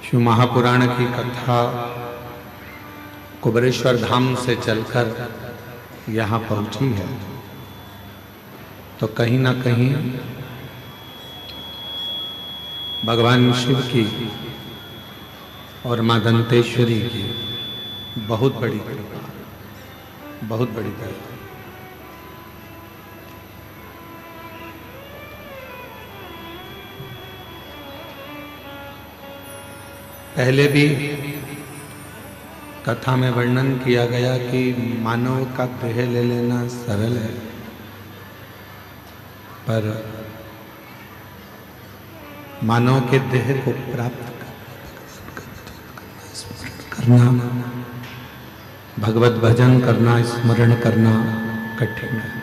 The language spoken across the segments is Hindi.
शिव महापुराण की कथा कुबेरेश्वर धाम से चलकर यहाँ पहुँची है, तो कहीं ना कहीं भगवान शिव की और मां दंतेश्वरी की बहुत बड़ी कृपा, बहुत बड़ी दया। पहले भी कथा में वर्णन किया गया कि मानव का देह ले लेना सरल है, पर मानव के देह को प्राप्त करना, भगवत भजन करना, स्मरण करना कठिन है।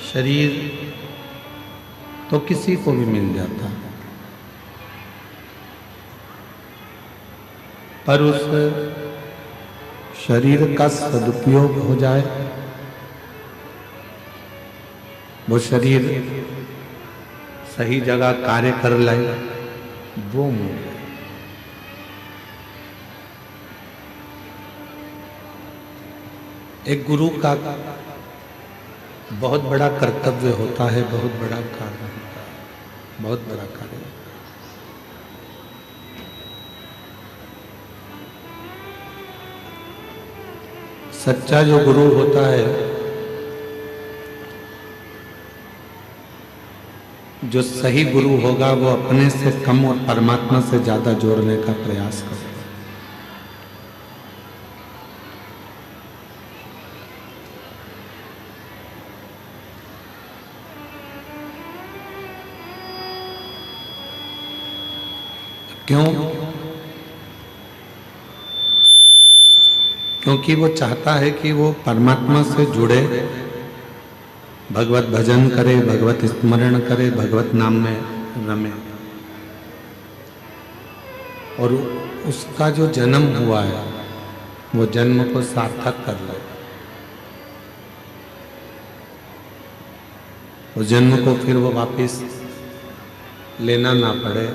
शरीर तो किसी को भी मिल जाता, पर उस शरीर का सदुपयोग हो जाए, वो शरीर सही जगह कार्य कर लाए, वो मूल्य। एक गुरु का बहुत बड़ा कर्तव्य होता है, बहुत बड़ा कार्य होता है, बहुत बड़ा कार्य। सच्चा जो गुरु होता है, जो सही गुरु होगा, वो अपने से कम और परमात्मा से ज्यादा जोड़ने का प्रयास करेगा। क्यों? क्योंकि वो चाहता है कि वो परमात्मा से जुड़े, भगवत भजन करे, भगवत स्मरण करे, भगवत नाम में रमे, और उसका जो जन्म हुआ है वो जन्म को सार्थक कर ले, उस जन्म को फिर वो वापस लेना ना पड़े,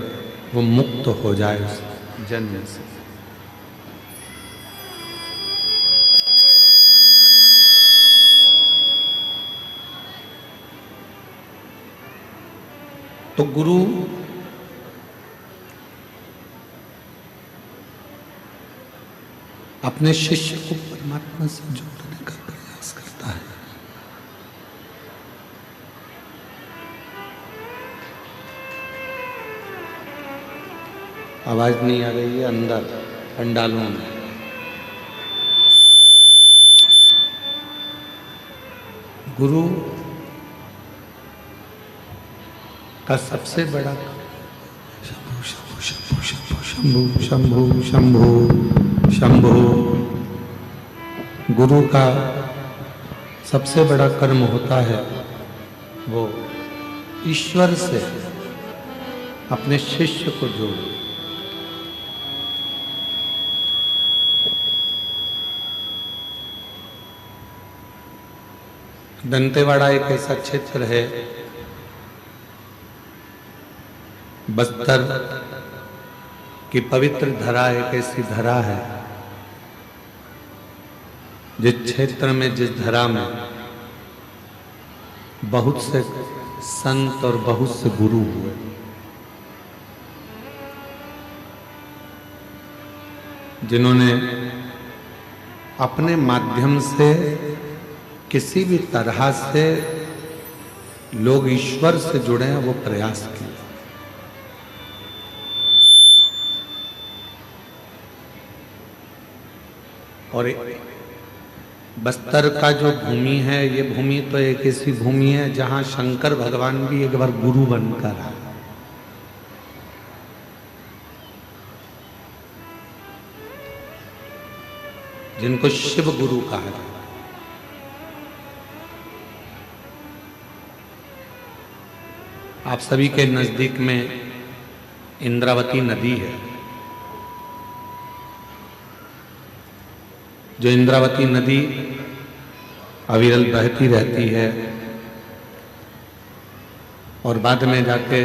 वो मुक्त हो जाए उस जन्म से। तो गुरु अपने शिष्य को परमात्मा से जोड़ने का प्रयास करता है। आवाज नहीं आ रही है अंदर पंडालों में। गुरु का सबसे बड़ा शंभु शंभु शंभु शंभु शंभु शंभु शंभु, गुरु का सबसे बड़ा कर्म होता है वो ईश्वर से अपने शिष्य को जोड़े। दंतेवाड़ा एक ऐसा क्षेत्र है, बस्तर की पवित्र धरा एक ऐसी धरा है जिस क्षेत्र में, जिस धरा में बहुत से संत और बहुत से गुरु हुए। जिन्होंने अपने माध्यम से किसी भी तरह से लोग ईश्वर से जुड़े हैं, वो प्रयास किए। और बस्तर का जो भूमि है, ये भूमि तो एक ऐसी भूमि है जहां शंकर भगवान भी एक बार गुरु बनकर आए। जिनको शिव गुरु कहा जाता है। आप सभी के नजदीक में इंद्रावती नदी है, जो इंद्रावती नदी अविरल बहती रहती है और बाद में जाके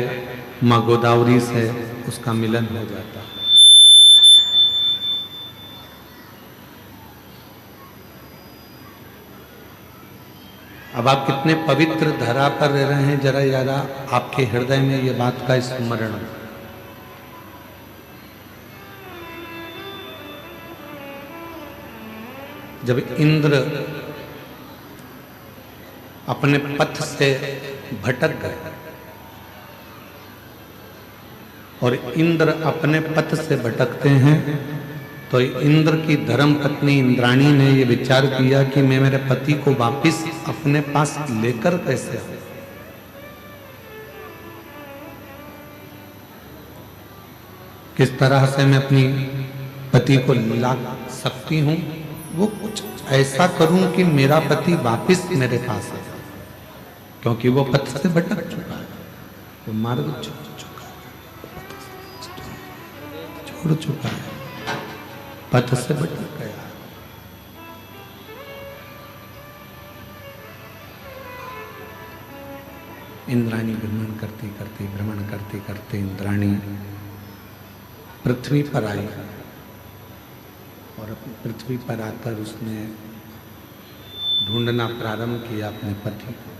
माँ गोदावरी से उसका मिलन हो जाता है। अब आप कितने पवित्र धरा पर रह रहे हैं, जरा जरा आपके हृदय में ये बात का स्मरण हो। जब इंद्र अपने पथ से भटक गए और इंद्र अपने पथ से भटकते हैं, तो इंद्र की धर्म पत्नी इंद्राणी ने यह विचार किया कि मैं मेरे पति को वापस अपने पास लेकर कैसे आऊं। किस तरह से मैं अपनी पति को ला सकती हूं, वो कुछ ऐसा करूं कि मेरा पति वापस मेरे पास आ जाए, क्योंकि वो पथ से भटक चुका है, वो मार्ग छोड़ चुका है, पथ से भटक गया। इंद्राणी भ्रमण करते करते इंद्राणी पृथ्वी पर आई और अपनी पृथ्वी पर आकर उसने ढूंढना प्रारंभ किया अपने पति को।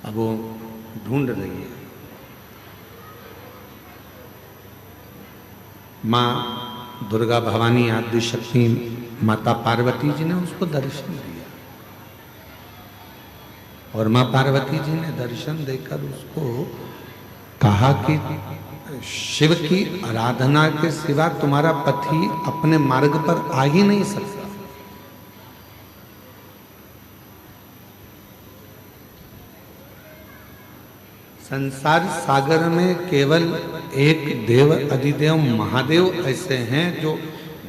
अब वो ढूंढ रही है। माँ दुर्गा भवानी आदि शक्ति माता पार्वती जी ने उसको दर्शन दिया और माँ पार्वती जी ने दर्शन देकर उसको कहा कि शिव की आराधना के सिवा तुम्हारा पति अपने मार्ग पर आ ही नहीं सकता। संसार सागर में केवल एक देव अधिदेव महादेव ऐसे हैं जो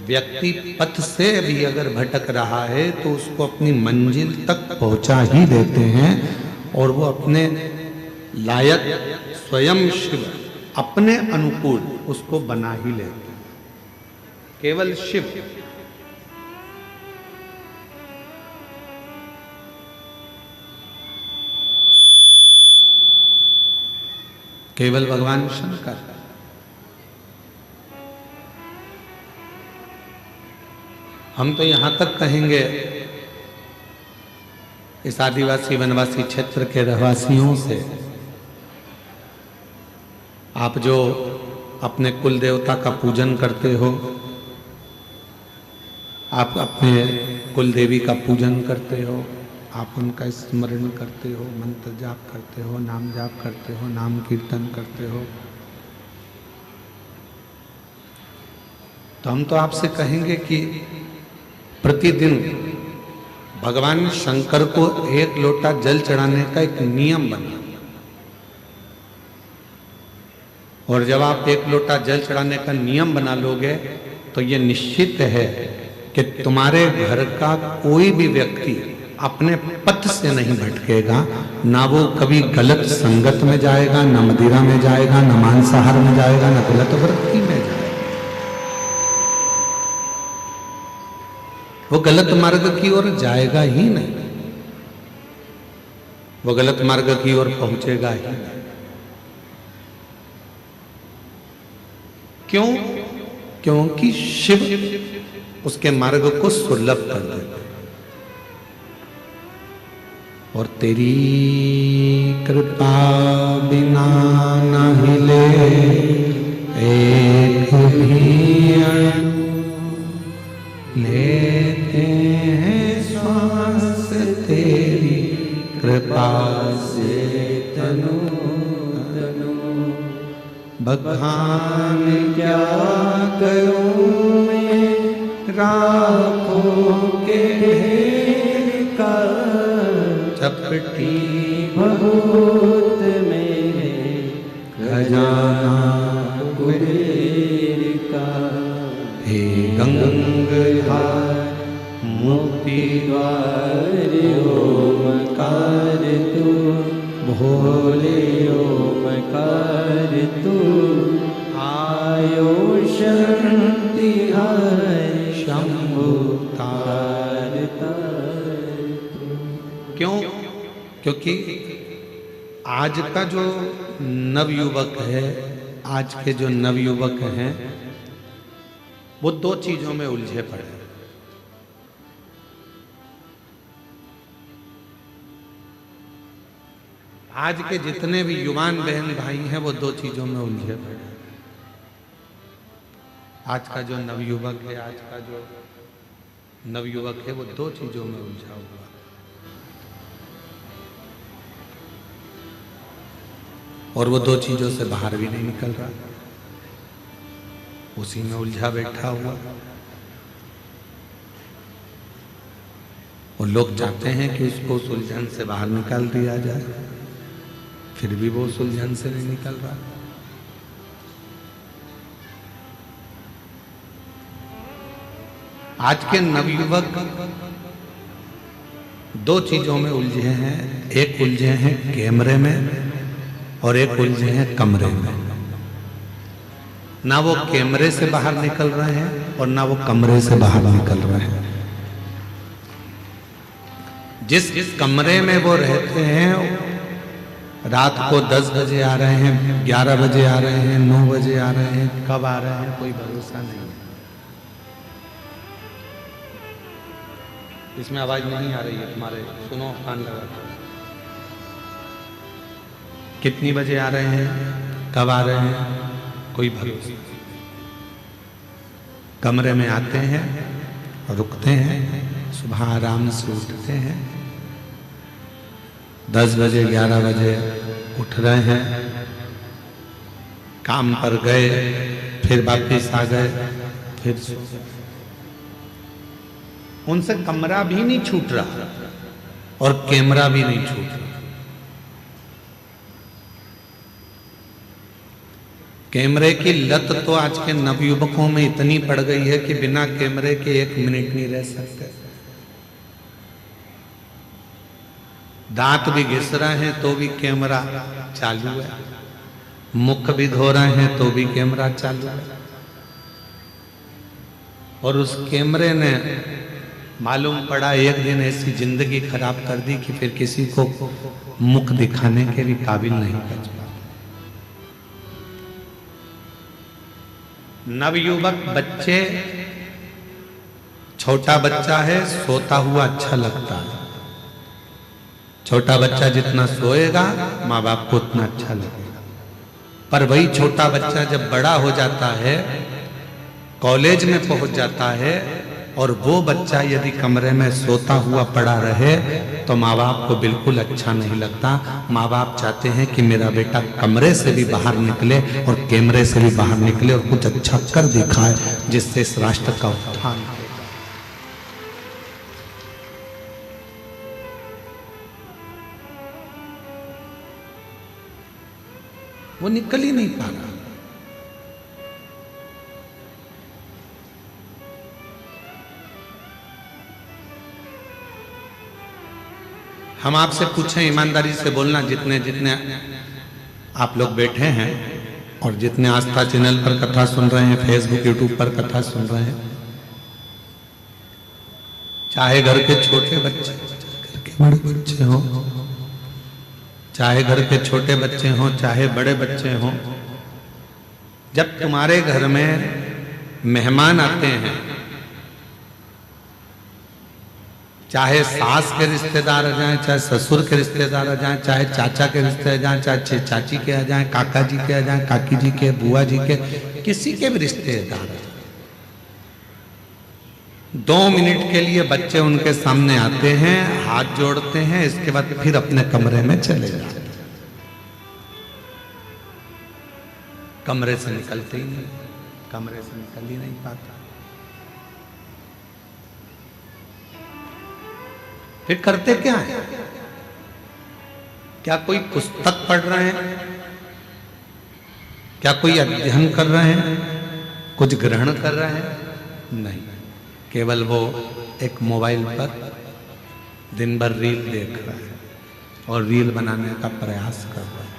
व्यक्ति पथ से भी अगर भटक रहा है तो उसको अपनी मंजिल तक पहुंचा ही देते हैं और वो अपने लायक स्वयं शिव अपने अनुकूल उसको बना ही लेते हैं। केवल शिव। केवल भगवान शंकर। हम तो यहां तक कहेंगे इस आदिवासी वनवासी क्षेत्र के रहवासियों से, आप जो अपने कुल देवता का पूजन करते हो, आप अपने कुल देवी का पूजन करते हो, आप उनका स्मरण करते हो, मंत्र जाप करते हो, नाम जाप करते हो, नाम कीर्तन करते हो, तो हम तो आपसे कहेंगे कि प्रतिदिन भगवान शंकर को एक लोटा जल चढ़ाने का एक नियम बना, और जब आप एक लोटा जल चढ़ाने का नियम बना लोगे तो ये निश्चित है कि तुम्हारे घर का कोई भी व्यक्ति अपने पथ से नहीं भटकेगा। ना वो कभी गलत संगत में जाएगा, ना मदिरा में जाएगा, ना मांसाहार में जाएगा, ना गलत वृत्ति में जाएगा। वो गलत मार्ग की ओर जाएगा ही नहीं, वो गलत मार्ग की ओर पहुंचेगा ही नहीं। क्यों? क्योंकि शिव उसके मार्ग को सुलभ कर देता है। और तेरी कृपा बिना न हिले एक भी अणु, लेते हैं श्वास तेरी कृपा से तनु तनु। बखान क्या करूं मैं राखों के ढेर का, चपटी बहुत मेरे खजाना कुबेर का। हे गंगाधार मुक्ति द्वार ओमकार तू, भोले ओमकार तू, आयो शरण तिहाय शंभु तारता। क्यों? क्योंकि आज का जो नवयुवक है, आज के जो नवयुवक हैं, वो दो चीजों में उलझे पड़े हैं। आज के जितने भी युवान बहन भाई हैं वो दो चीजों में उलझे पड़े हैं। आज का जो नवयुवक है, आज का जो नवयुवक है वो दो चीजों में उलझा हुआ है। और वो दो चीजों से बाहर भी नहीं निकल रहा, उसी में उलझा बैठा हुआ। और लोग चाहते हैं कि उसको उस उलझन से बाहर निकाल दिया जाए, फिर भी वो उस उलझन से नहीं निकल रहा। आज के नवयुवक दो चीजों में उलझे हैं। एक उलझे हैं कैमरे में और एक उलझे हैं कमरे में। ना वो कैमरे से बाहर निकल रहे हैं और ना वो कमरे से बाहर निकल रहे हैं। जिस कमरे में वो रहते हैं, रात को 10 बजे आ रहे हैं, 11 बजे आ रहे हैं, 9 बजे आ रहे हैं, कब आ रहे हैं कोई भरोसा नहीं है। इसमें आवाज नहीं आ रही है तुम्हारे, सुनो कान लगा। कितनी बजे आ रहे हैं, कब आ रहे हैं, कोई भरोसा नहीं। कमरे में आते हैं और रुकते हैं, सुबह आराम से उठते हैं, 10 बजे 11 बजे उठ रहे हैं, काम पर गए, फिर वापिस आ गए, फिर उनसे कमरा भी नहीं छूट रहा और कैमरा भी नहीं छूट रहा। कैमरे की लत तो आज के नवयुवकों में इतनी पड़ गई है कि बिना कैमरे के 1 मिनट नहीं रह सकते। दांत भी घिस रहे हैं तो भी कैमरा चालू है, मुख भी धो रहे हैं तो भी कैमरा चालू है। और उस कैमरे ने मालूम पड़ा एक दिन ऐसी जिंदगी खराब कर दी कि फिर किसी को मुख दिखाने के भी काबिल नहीं बच पाता। नवयुवक बच्चे, छोटा बच्चा है, सोता हुआ अच्छा लगता है। छोटा बच्चा जितना सोएगा माँ बाप को उतना अच्छा लगेगा। पर वही छोटा बच्चा जब बड़ा हो जाता है, कॉलेज में पहुंच जाता है, और वो बच्चा यदि कमरे में सोता हुआ पड़ा रहे तो माँ बाप को बिल्कुल अच्छा नहीं लगता। माँ बाप चाहते हैं कि मेरा बेटा कमरे से भी बाहर निकले और कैमरे से भी बाहर निकले और कुछ अच्छा कर दिखाए, जिससे इस राष्ट्र का उत्थान हो। वो निकल ही नहीं पा रहा। हम आपसे पूछें, ईमानदारी से बोलना, जितने जितने आप लोग बैठे हैं और जितने आस्था चैनल पर कथा सुन रहे हैं, फेसबुक यूट्यूब पर कथा सुन रहे हैं, चाहे घर के छोटे बच्चे, घर के बड़े बच्चे हो, चाहे घर के छोटे बच्चे हों, चाहे बड़े बच्चे हों, जब तुम्हारे घर में मेहमान आते हैं, चाहे सास के रिश्तेदार आ जाएं, चाहे ससुर के रिश्तेदार आ जाएं, चाहे चाचा के रिश्तेदार आ जाएं, चाहे चाची के आ जाएं, काका जी के आ जाएं, काकी जी के, बुआ जी के, किसी के भी रिश्तेदार आ जाएं, 2 मिनट के लिए बच्चे उनके सामने आते हैं, हाथ जोड़ते हैं, इसके बाद फिर अपने कमरे में चले जाते हैं। कमरे से निकलते ही नहीं, कमरे से निकल ही नहीं पाता। फिर करते क्या है? क्या कोई पुस्तक पढ़ रहे हैं? क्या कोई अध्ययन कर रहे हैं? कुछ ग्रहण कर रहे हैं? नहीं, केवल वो एक मोबाइल पर दिन भर रील देख रहा है और रील बनाने का प्रयास कर रहा है।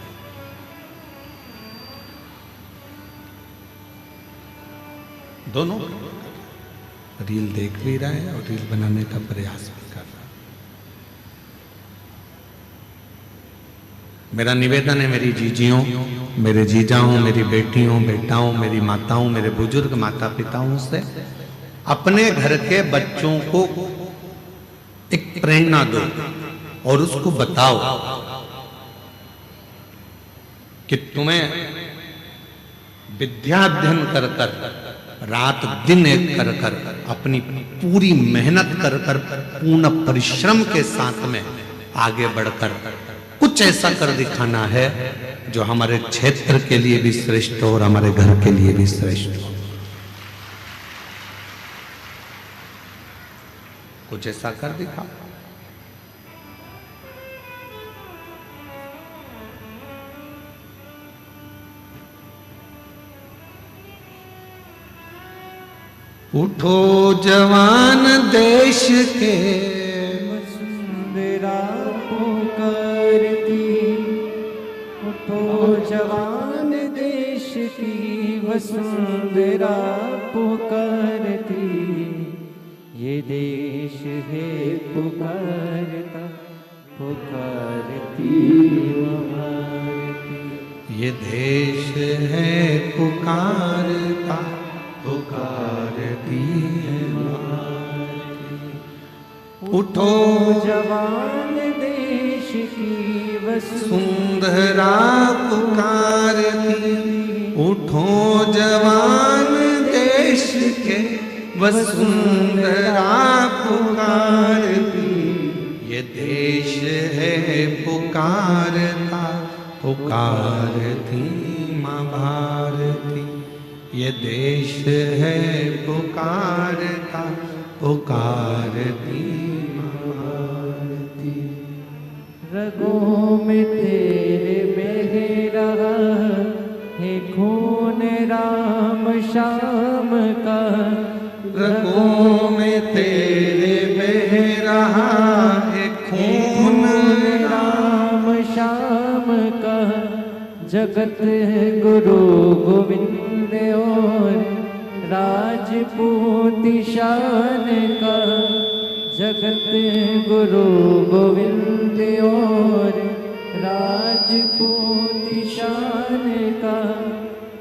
दोनों रील देख भी रहा है और रील बनाने का प्रयास भी कर रहा है। मेरा निवेदन है मेरी जीजियों, मेरे जीजाओं, मेरी बेटियों, बेटाओं, मेरी माताओं, मेरे बुजुर्ग माता पिताओं से अपने घर के बच्चों को एक प्रेरणा दो और उसको बताओ कि तुम्हें विद्याध्ययन कर कर रात दिन एक कर कर अपनी पूरी मेहनत कर कर पूर्ण परिश्रम के साथ में आगे बढ़कर कुछ ऐसा कर दिखाना है जो हमारे क्षेत्र के लिए भी श्रेष्ठ हो और हमारे घर के लिए भी श्रेष्ठ हो। कुछ ऐसा कर दिखा। उठो जवान देश के वसुंधरा पुकारती, उठो जवान देश की वसुंधरा पुकारती, ये देश है पुकारता पुकारती भारती, ये देश है पुकारता पुकारती है भारती। उठो जवान देश की वसुंधरा पुकारती, उठो जवान देश के वसुंधरा पुकारती, ये देश है पुकारता पुकारती माँ भारती, ये देश है पुकारता पुकारती माँ भारती। रगों में तेरे बह रहा है खून राम शाम का, रगों में तेरे बह रहा है खून राम शाम का, जगत गुरु गोविंद और राजपूत शान का, जगत गुरु गोविंद और राजपूत शान का।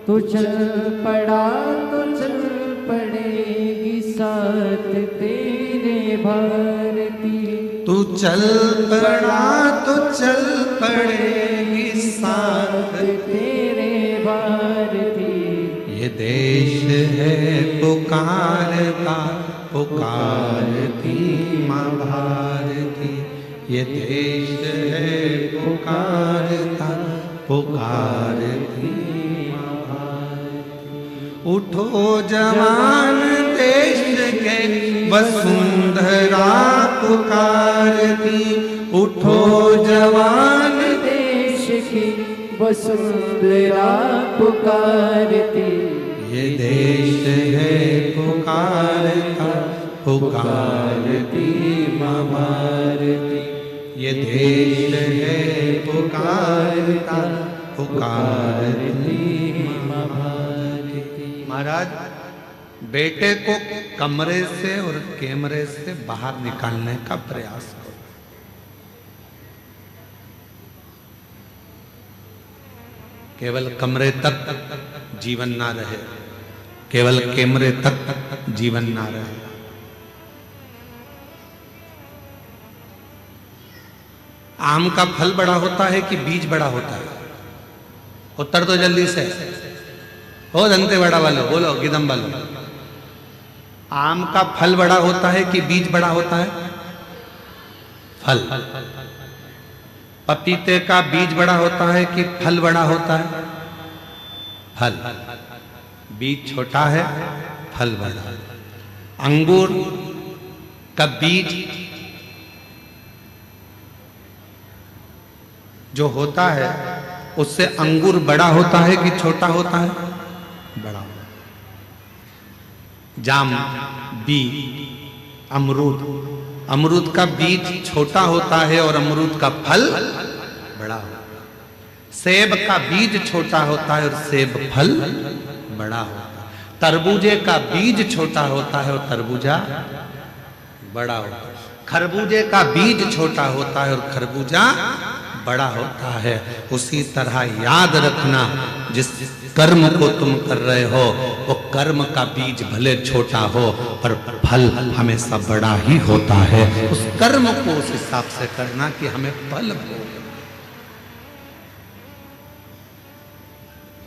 तू चल पड़ा तो चल पड़ेगी साथ तेरे भारती, तू चल पड़ा तो चल पड़ेगी साथ तेरे भारती, ये देश है पुकारता पुकारती माँ भारती, ये देश है पुकारता पुकारती माँ भारती। उठो जवान देश के वसुंधरा पुकारती, उठो जवान देश की वसुंधरा पुकारती, ये देश है पुकारता पुकारती माँ भारती, ये देश है पुकारता पुकारती माँ भारती। महाराज, बेटे को कमरे से और कैमरे से बाहर निकालने का प्रयास करो। केवल कमरे तक जीवन ना रहे, केवल कैमरे तक जीवन ना रहे। आम का फल बड़ा होता है कि बीज बड़ा होता है? उत्तर तो जल्दी से हो, जनते बड़ा वालों बोलो, गिदम वालों। आम का फल बड़ा होता है कि बीज बड़ा होता है? फल। पपीते का बीज बड़ा होता है कि फल बड़ा होता है? फल। बीज छोटा है, फल बड़ा। अंगूर का बीज जो होता है उससे अंगूर बड़ा होता है कि छोटा होता है? बड़ा। जाम, बी, अमरूद, अमरूद का बीज छोटा होता है और अमरूद का फल बड़ा होता है। सेब का बीज छोटा होता है और सेब फल बड़ा होता है। तरबूजे का बीज छोटा होता है और तरबूजा बड़ा होता है। खरबूजे का बीज छोटा होता है और खरबूजा बड़ा होता है। उसी तरह याद रखना, जिस कर्म को तुम कर रहे हो वो कर्म का बीज भले छोटा हो पर फल हमेशा बड़ा ही होता है। उस कर्म को उस हिसाब से करना कि हमें फल हो।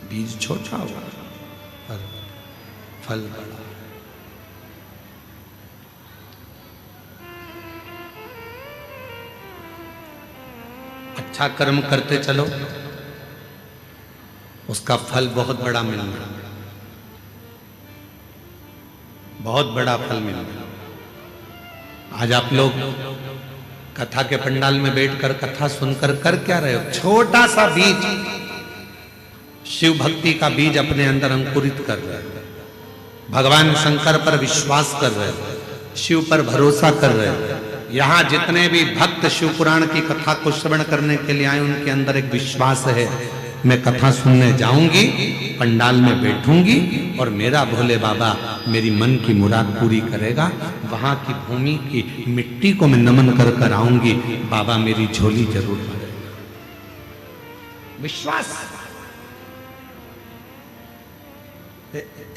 बीज छोटा होगा पर फल बड़ा। अच्छा कर्म करते चलो, उसका फल बहुत बड़ा मिलना, बहुत बड़ा फल मिलना। आज आप लोग कथा के पंडाल में बैठकर कथा सुनकर कर क्या रहे हो? छोटा सा बीज, शिव भक्ति का बीज अपने अंदर अंकुरित कर रहे हो। भगवान शंकर पर विश्वास कर रहे हो, शिव पर भरोसा कर रहे हो। यहाँ जितने भी भक्त शिव पुराण की कथा को श्रवण करने के लिए आए, उनके अंदर एक विश्वास है, मैं कथा सुनने जाऊंगी, पंडाल में बैठूंगी और मेरा भोले बाबा मेरी मन की मुराद पूरी करेगा। वहां की भूमि की मिट्टी को मैं नमन कर कर आऊंगी, बाबा मेरी झोली जरूर भरेगा। विश्वास।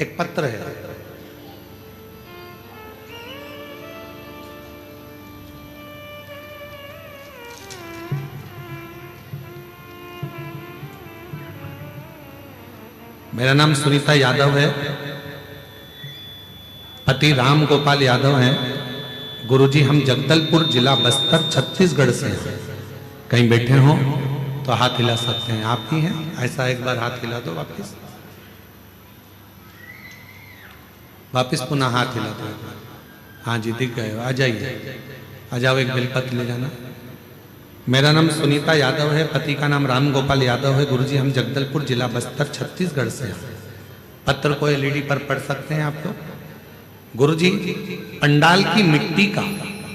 एक पत्र है, मेरा नाम सुनीता यादव है, पति राम गोपाल यादव हैं। गुरुजी हम जगदलपुर जिला बस्तर छत्तीसगढ़ से हैं। कहीं बैठे हो तो हाथ हिला सकते हैं। आप ही हैं? ऐसा एक बार हाथ हिला दो, वापिस पुनः हाथ हिला दो। हाँ जी दिख गए, आ जाइए, आ जाओ, एक बेलपत्र ले जाना। मेरा नाम सुनीता यादव है, पति का नाम राम गोपाल यादव है। गुरुजी हम जगदलपुर जिला बस्तर छत्तीसगढ़ से हैं। पत्र को एलईडी पर पढ़ सकते हैं आप लोग। गुरुजी पंडाल की मिट्टी का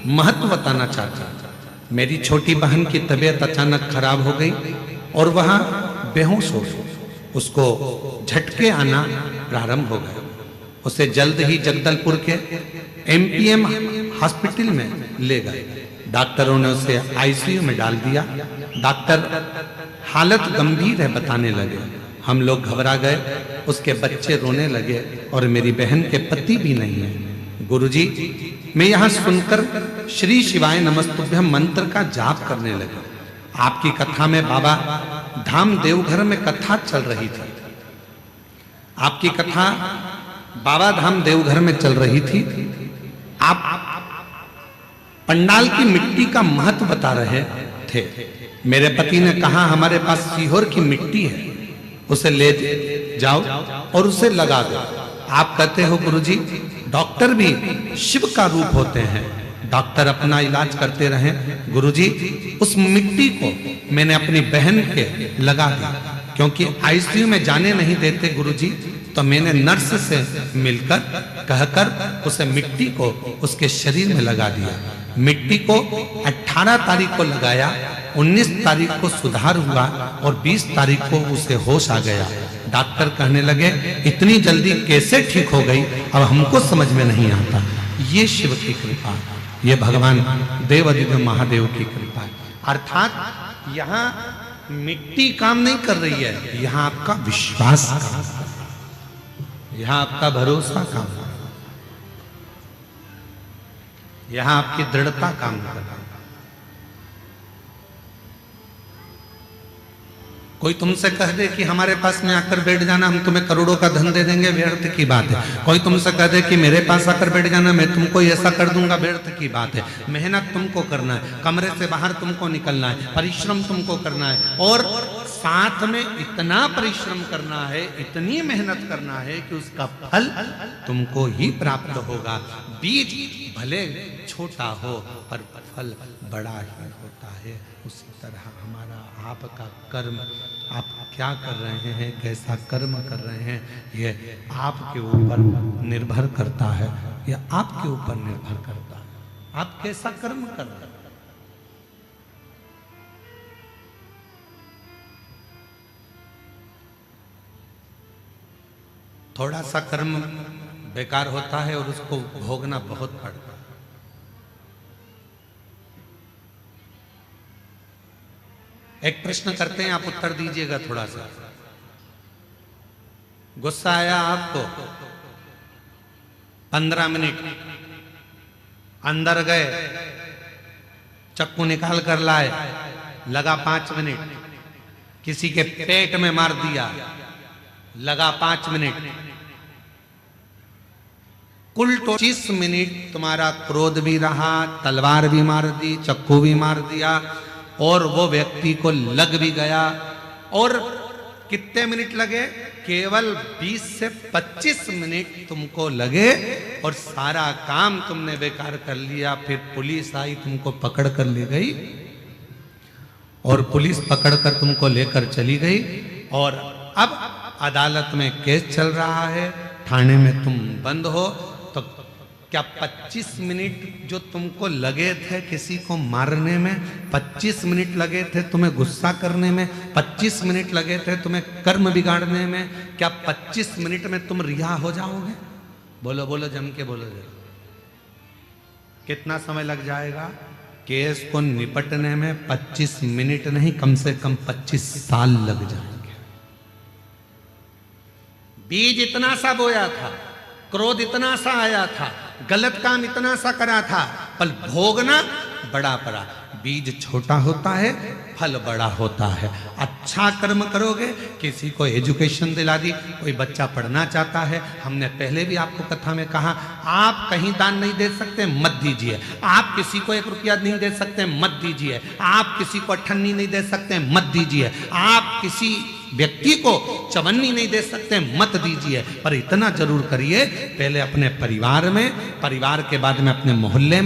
महत्व बताना चाहता हूं। मेरी छोटी बहन की तबीयत अचानक खराब हो गई और वह बेहोश हो गई। उसको झटके आना प्रारंभ हो गए। उसे जल्द ही जगदलपुर के एमपीएम हॉस्पिटल में ले गए। डॉक्टरों ने उसे आईसीयू में डाल दिया। डॉक्टर हालत गंभीर है बताने लगे। हम लोग घबरा गए, उसके बच्चे रोने लगे और मेरी बहन के पति भी नहीं है। गुरुजी मैं यहाँ सुनकर श्री शिवाय नमस्तुभ्यम मंत्र का जाप करने लगा। आपकी कथा में बाबा धाम देवघर में कथा चल रही थी। आपकी कथा बाबा धाम देवघर में चल रही थी। आप पंडाल की मिट्टी का महत्व बता रहे थे। मेरे पति ने कहा हमारे पास सीहोर की मिट्टी है, उसे ले जाओ और उसे लगा दो। आप कहते हो गुरुजी डॉक्टर भी शिव का रूप होते हैं। डॉक्टर अपना इलाज करते रहे। गुरुजी उस मिट्टी को मैंने अपनी बहन के लगा दी, क्योंकि आईसीयू में जाने नहीं देते गुरुजी। तो मैंने नर्स से मिलकर कहकर उसे मिट्टी को उसके शरीर में लगा दिया। मिट्टी को 18 तारीख को लगाया, 19 तारीख को सुधार हुआ और 20 तारीख को उसे होश आ गया। डॉक्टर कहने लगे इतनी जल्दी कैसे ठीक हो गई, अब हमको समझ में नहीं आता। ये शिव की कृपा, ये भगवान देवादिदेव महादेव की कृपा है। अर्थात यहाँ मिट्टी काम नहीं कर रही है, यहाँ आपका विश्वास काम कर रहा है, यहाँ आपका भरोसा काम कर रहा है, यहाँ आपकी दृढ़ता काम कर रहा है। कोई तुमसे कह दे कि हमारे पास में आकर बैठ जाना, हम तुम्हें करोड़ों का धन दे देंगे, व्यर्थ की बात है। कोई तुमसे कह दे कि मेरे पास आकर बैठ जाना, मैं तुमको ऐसा कर दूंगा, व्यर्थ की बात है। मेहनत तुमको करना है, कमरे से बाहर तुमको निकलना है, परिश्रम तुमको करना है और साथ में इतना परिश्रम करना है, इतनी मेहनत करना है कि उसका फल तुमको ही प्राप्त होगा। बीज भले छोटा हो पर फल बड़ा ही होता है। उसी तरह हमारा आपका कर्म, आप क्या कर रहे हैं, कैसा कर्म कर रहे हैं, यह आपके ऊपर निर्भर करता है। यह आपके ऊपर निर्भर करता है, आप कैसा कर्म कर रहे हैं। थोड़ा सा कर्म बेकार होता है और उसको भोगना बहुत पड़ता है। एक प्रश्न करते हैं, आप उत्तर दीजिएगा थोड़ा सा। गुस्सा आया आपको, 15 मिनट अंदर गए, चक्कू निकाल कर लाए, लगा 5 मिनट, किसी के पेट में मार दिया, लगा 5 मिनट, कुल 25 मिनट तुम्हारा क्रोध भी रहा, तलवार भी मार दी, चक्कू भी मार दिया और वो व्यक्ति को लग भी गया। और कितने मिनट लगे? केवल 20 से 25 मिनट तुमको लगे और सारा काम तुमने बेकार कर लिया। फिर पुलिस आई, तुमको पकड़ कर ले गई और पुलिस पकड़कर तुमको लेकर चली गई और अब अदालत में केस चल रहा है, थाने में तुम बंद हो। तो क्या 25 मिनट जो तुमको लगे थे किसी को मारने में, 25 मिनट लगे थे तुम्हें गुस्सा करने में, 25 मिनट लगे थे तुम्हें कर्म बिगाड़ने में, क्या 25 मिनट में तुम रिहा हो जाओगे? बोलो बोलो, जम के बोलो जरा। कितना समय लग जाएगा? केस को निपटने में 25 मिनट नहीं, कम से कम 25 साल लग जाएंगे। बीज इतना सा बोया था, क्रोध इतना सा आया था, गलत काम इतना सा करा था, पर भोगना बड़ा पड़ा। बीज छोटा होता है, फल बड़ा होता है। अच्छा कर्म करोगे, किसी को एजुकेशन दिला दी, कोई बच्चा पढ़ना चाहता है, हमने पहले भी आपको कथा में कहा, आप कहीं दान नहीं दे सकते, मत दीजिए। आप किसी को 1 रुपया नहीं दे सकते, मत दीजिए। आप किसी को 98 नहीं दे सकते, मत दीजिए। आप किसी व्यक्ति को 54 नहीं दे सकते, मत दीजिए। पर इतना जरूर करिए, पहले अपने परिवार में, परिवार के बाद में अपने मोहल्ले में,